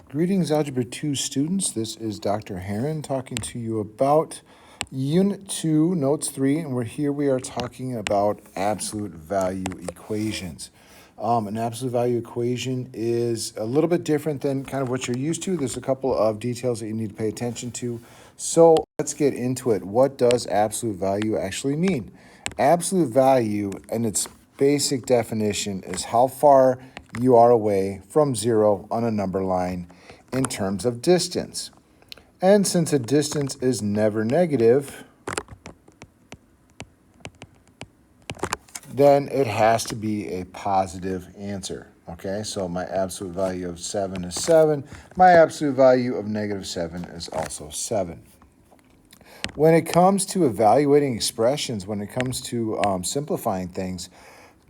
Greetings, Algebra 2 students. This is Dr. Heron talking to you about Unit 2, Notes 3, and we are talking about absolute value equations. An absolute value equation is a little bit different than kind of what you're used to. There's a couple of details that you need to pay attention to. So let's get into it. What does absolute value actually mean? Absolute value, in its basic definition, is how far you are away from zero on a number line in terms of distance. And since a distance is never negative, then it has to be a positive answer. Okay, so my absolute value of 7 is 7. My absolute value of negative 7 is also 7. When it comes to evaluating expressions, when it comes to simplifying things,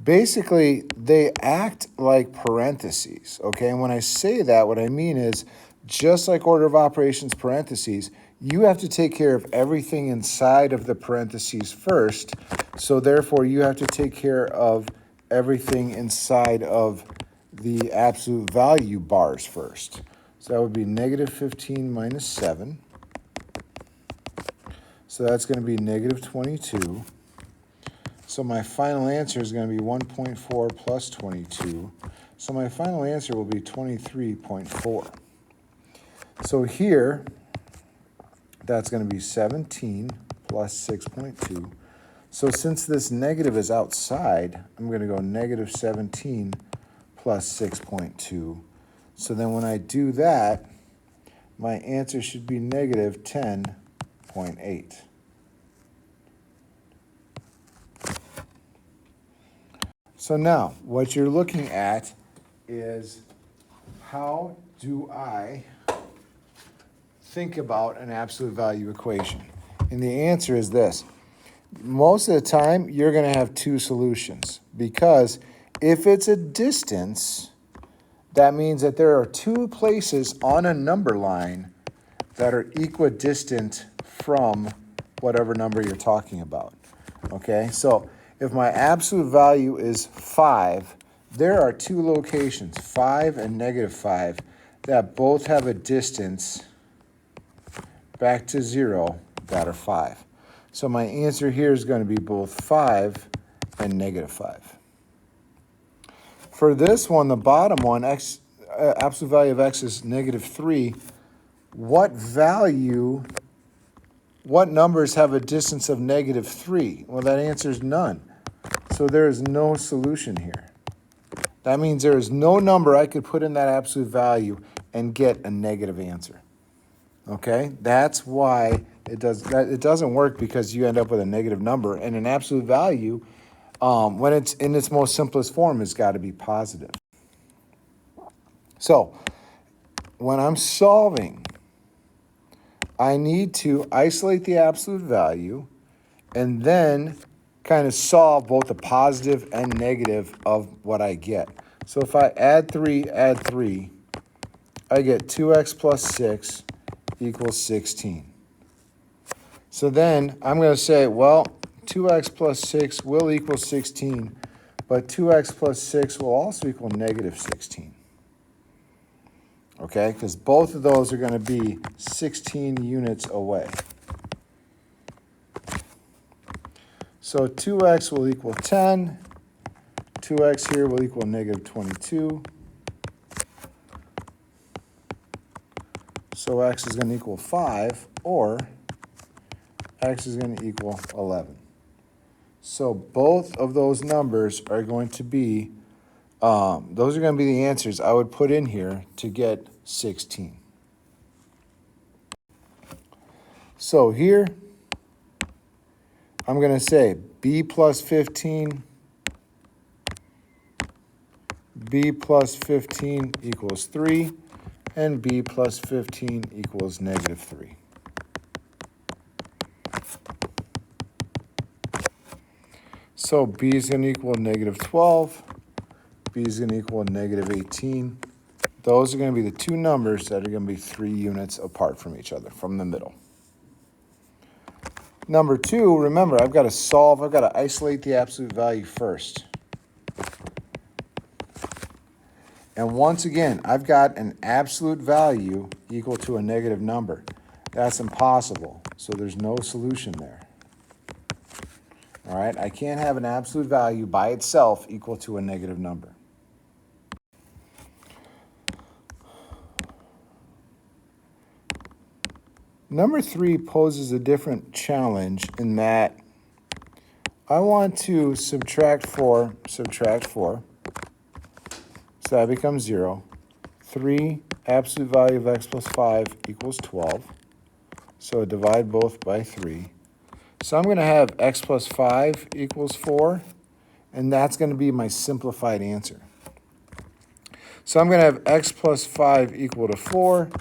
basically they act like parentheses, okay? And when I say that, what I mean is just like order of operations parentheses, you have to take care of everything inside of the parentheses first. So therefore, you have to take care of everything inside of the absolute value bars first. So that would be negative 15 minus 7. So that's going to be negative 22. So my final answer is going to be 1.4 plus 22. So my final answer will be 23.4. So here, that's going to be 17 plus 6.2. So since this negative is outside, I'm going to go negative 17 plus 6.2. So then when I do that, my answer should be negative 10.8. So now, what you're looking at is how do I think about an absolute value equation? And the answer is this. Most of the time, you're going to have two solutions because if it's a distance, that means that there are two places on a number line that are equidistant from whatever number you're talking about. Okay, so if my absolute value is 5, there are two locations, 5 and negative 5, that both have a distance back to 0 that are 5. So my answer here is going to be both 5 and negative 5. For this one, the bottom one, absolute value of x is negative 3. What numbers have a distance of negative 3? Well, that answer is none. So there is no solution here. That means there is no number I could put in that absolute value and get a negative answer. Okay? That's why it doesn't work, because you end up with a negative number. And an absolute value, when it's in its most simplest form, has got to be positive. So when I'm solving, I need to isolate the absolute value and then kind of solve both the positive and negative of what I get. So if I add 3, I get 2x plus 6 equals 16. So then I'm going to say, well, 2x plus 6 will equal 16, but 2x plus 6 will also equal negative 16. Okay, because both of those are going to be 16 units away. So 2x will equal 10. 2x here will equal negative 22. So x is going to equal 5, or x is going to equal 11. So both of those numbers are going to be, those are going to be the answers I would put in here to get 16. So here, I'm going to say b plus 15 equals 3, and b plus 15 equals negative 3. So b is going to equal negative 12, b is going to equal negative 18. Those are going to be the two numbers that are going to be 3 units apart from each other, from the middle. Number 2, remember, I've got to isolate the absolute value first. And once again, I've got an absolute value equal to a negative number. That's impossible, so there's no solution there. All right, I can't have an absolute value by itself equal to a negative number. Number 3 poses a different challenge in that I want to subtract 4, so that becomes 0. 3, absolute value of x plus 5 equals 12. So divide both by 3. So I'm going to have x plus 5 equals 4, and that's going to be my simplified answer. So I'm going to have x plus 5 equal to 4,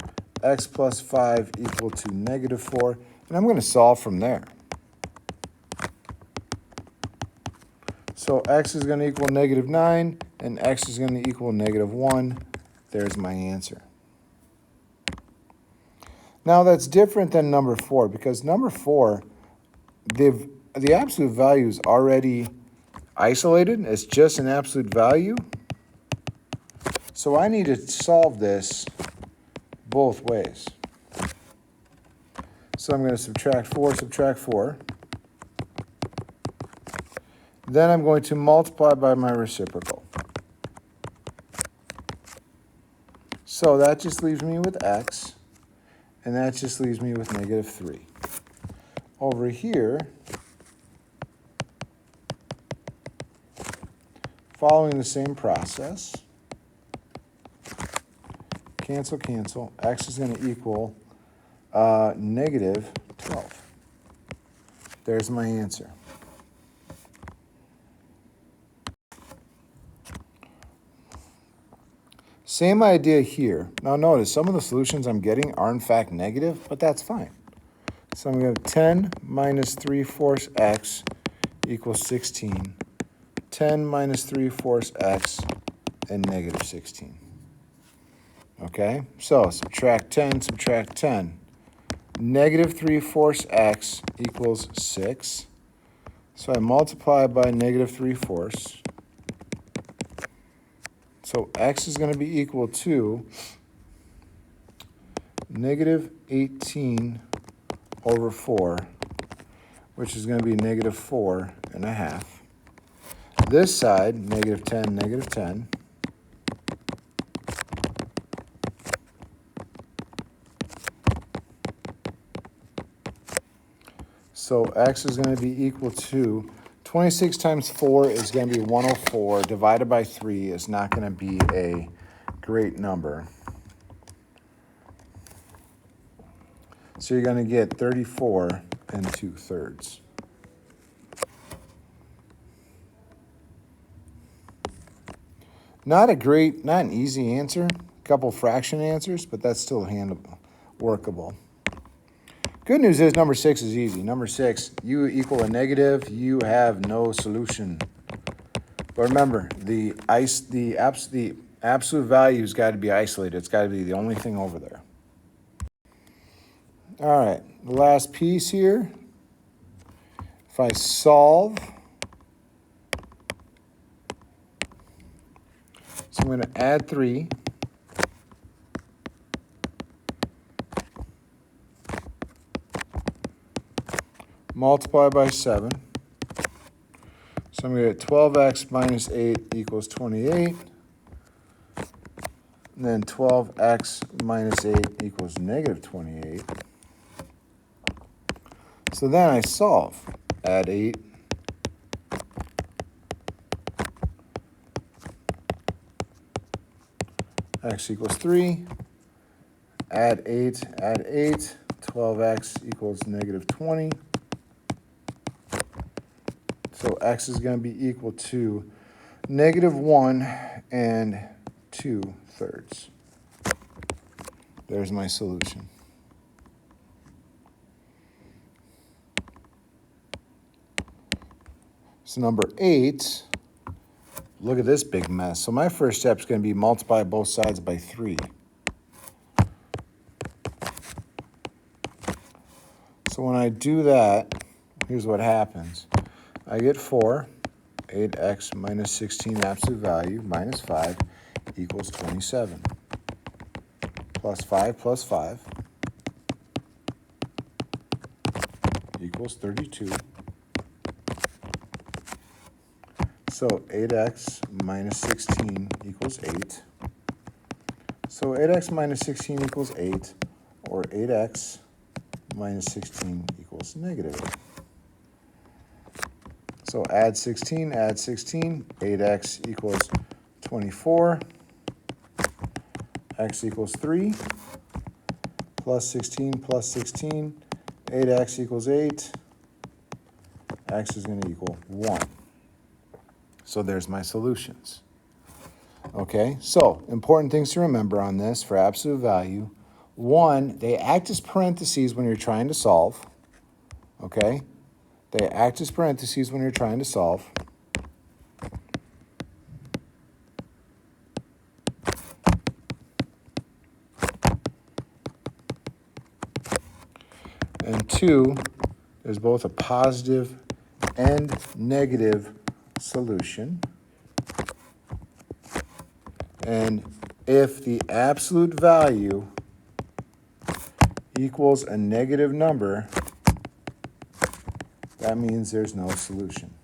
x plus 5 equal to negative 4, and I'm going to solve from there. So x is going to equal negative 9, and x is going to equal negative 1. There's my answer. Now that's different than number 4, because number 4, the absolute value is already isolated. It's just an absolute value. So I need to solve this both ways. So I'm going to subtract 4. Then I'm going to multiply by my reciprocal. So that just leaves me with x, and that just leaves me with negative 3. Over here, following the same process, cancel, cancel, x is going to equal negative 12. There's my answer. Same idea here. Now notice, some of the solutions I'm getting are in fact negative, but that's fine. So I'm going to have 10 minus 3/4 x equals 16. 10 minus 3/4 x and negative 16. Okay, so subtract 10. Negative 3/4 x equals 6. So I multiply by negative 3/4. So x is going to be equal to negative 18 over 4, which is going to be negative 4.5. This side, negative 10. So x is going to be equal to 26 times 4 is going to be 104. Divided by 3 is not going to be a great number. So you're going to get 34 2/3. Not an easy answer. A couple fraction answers, but that's still workable. Good news is number 6 is easy. Number 6, u equal a negative, you have no solution. But remember, the absolute value's got to be isolated. It's got to be the only thing over there. All right, the last piece here. If I solve, so I'm going to add 3. Multiply by 7. So I'm going to get 12x minus 8 equals 28. And then 12x minus 8 equals negative 28. So then I solve. Add 8. X equals 3. Add 8. 12x equals negative 20. So x is going to be equal to negative 1 2/3. There's my solution. So number 8, look at this big mess. So my first step is going to be multiply both sides by 3. So when I do that, here's what happens. I get 4, 8x minus 16 absolute value, minus 5, equals 27. Plus 5 equals 32. So 8x minus 16 equals 8. So 8x minus 16 equals 8, or 8x minus 16 equals negative 8. So add 16, 8x equals 24, x equals 3, plus 16, 8x equals 8, x is going to equal 1. So there's my solutions. Okay, so important things to remember on this for absolute value. 1, they act as parentheses when you're trying to solve. Okay, they act as parentheses when you're trying to solve. And 2, there's both a positive and negative solution. And if the absolute value equals a negative number, that means there's no solution.